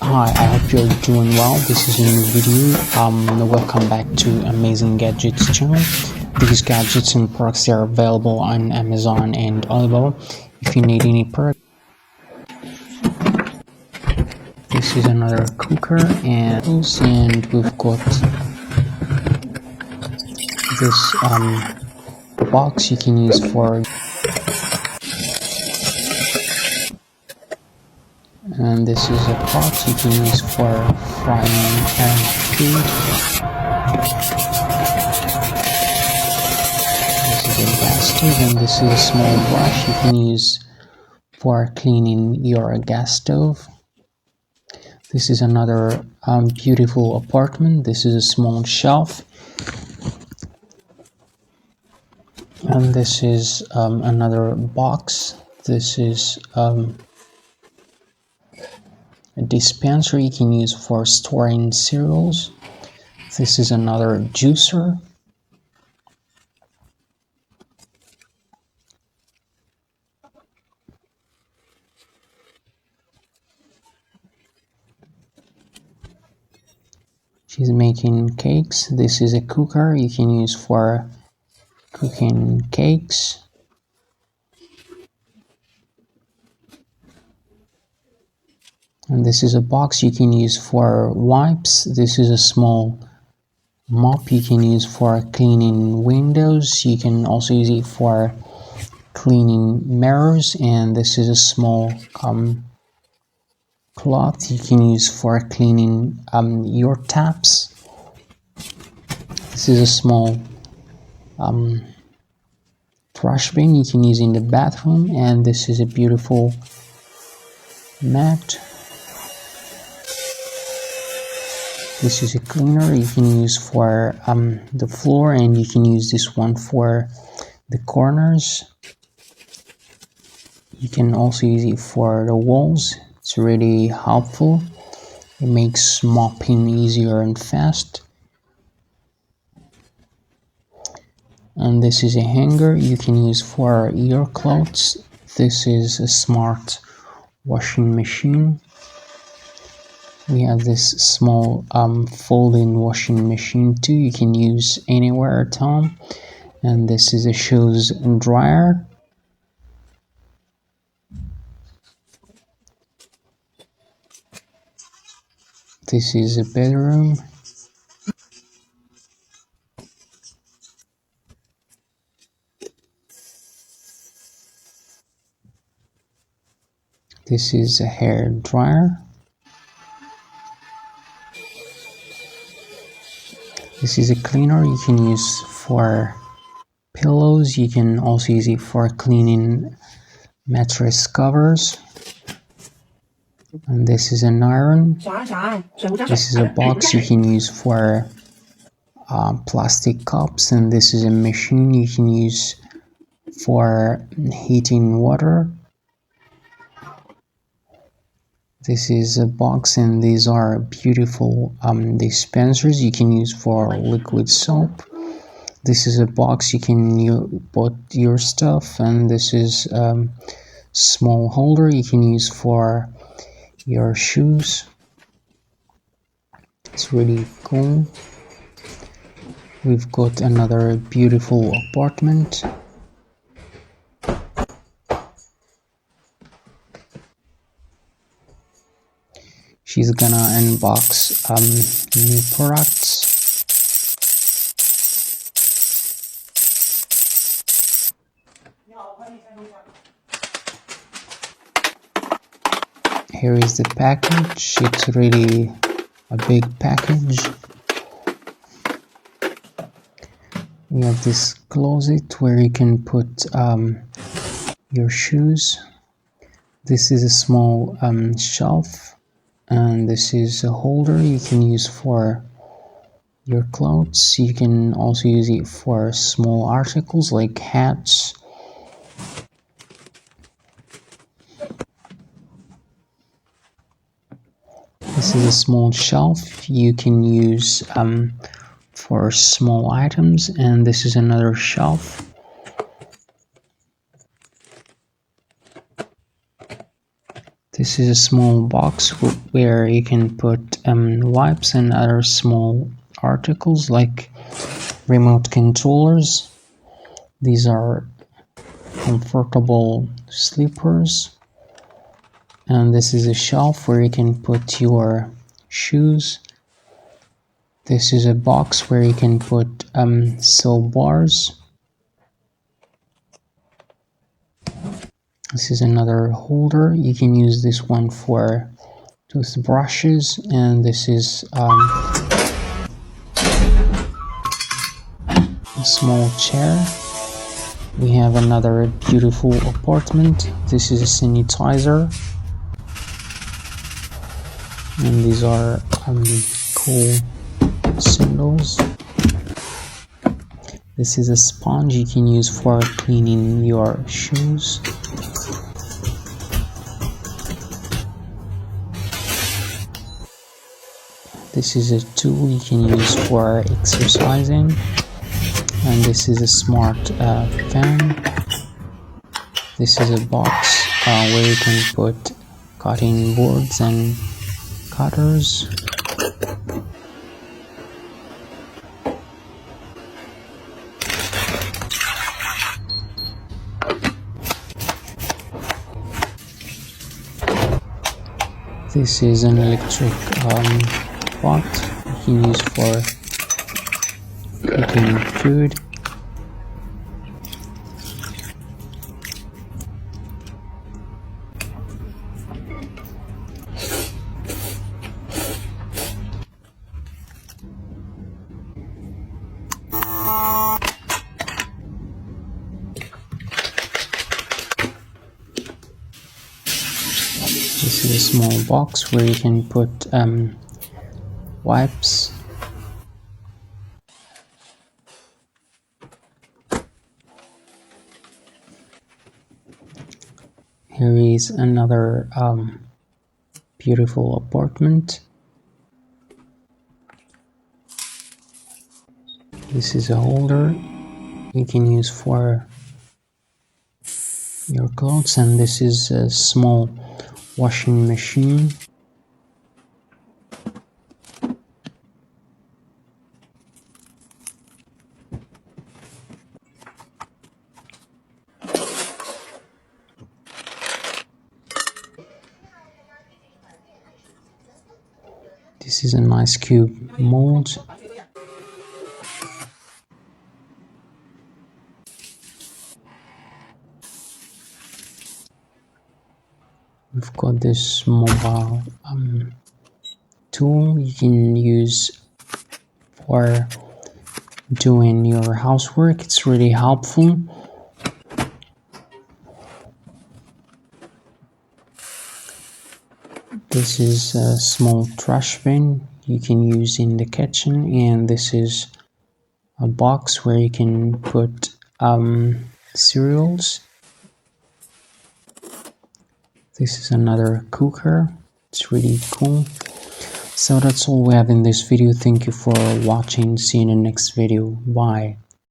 Hi, I hope you're doing well. This is a new video. Welcome back to Amazing Gadgets channel. These gadgets and products are available on Amazon and Alibaba. If you need any product, this is another cooker and we've got this box you can use for, and this is a pot you can use for frying food. This is a gas stove, and this is a small brush you can use for cleaning your gas stove. This is another beautiful apartment. This is a small shelf, and this is another box. This is a dispenser you can use for storing cereals. This is another juicer. She's making cakes. This is a cooker you can use for cooking cakes. And this is a box you can use for wipes. This is a small mop you can use for cleaning windows. You can also use it for cleaning mirrors. And this is a small cloth you can use for cleaning your taps. This is a small trash bin you can use in the bathroom, and this is a beautiful mat. This is a cleaner you can use for the floor, and you can use this one for the corners. You can also use it for the walls. It's really helpful. It makes mopping easier and fast. And this is a hanger you can use for your clothes. This is a smart washing machine. We have this small folding washing machine too. You can use anywhere at home. And this is a shoes dryer. This is a bedroom. This is a hair dryer. This is a cleaner you can use for pillows. You can also use it for cleaning mattress covers. And this is an iron. This is a box you can use for plastic cups, and this is a machine you can use for heating water. This is a box, and these are beautiful dispensers you can use for liquid soap. This is a box you can put your stuff, and this is a small holder you can use for your shoes. It's really cool. We've got another beautiful apartment. She's gonna unbox new products. Here is the package. It's really a big package. We have this closet where you can put your shoes. This is a small shelf, and this is a holder you can use for your clothes. You can also use it for small articles like hats. This is a small shelf you can use for small items, and this is another shelf. This is a small box where you can put wipes and other small articles like remote controllers. These are comfortable sleepers. And this is a shelf where you can put your shoes. This is a box where you can put soap bars. This is another holder. You can use this one for toothbrushes, and this is a small chair. We have another beautiful apartment. This is a sanitizer, and these are cool sandals. This is a sponge you can use for cleaning your shoes. This is a tool you can use for exercising, and this is a smart fan. This is a box where you can put cutting boards and cutters. This is an electric pot you can use for cooking food. This is a small box where you can put wipes. Here is another beautiful apartment. This is a holder you can use for your clothes, and this is a small washing machine. This is a nice cube mold. We've got this mobile tool you can use for doing your housework. It's really helpful. This is a small trash bin you can use in the kitchen, and this is a box where you can put cereals. This is another cooker. It's really cool. So that's all we have in this video. Thank you for watching. See you in the next video. Bye.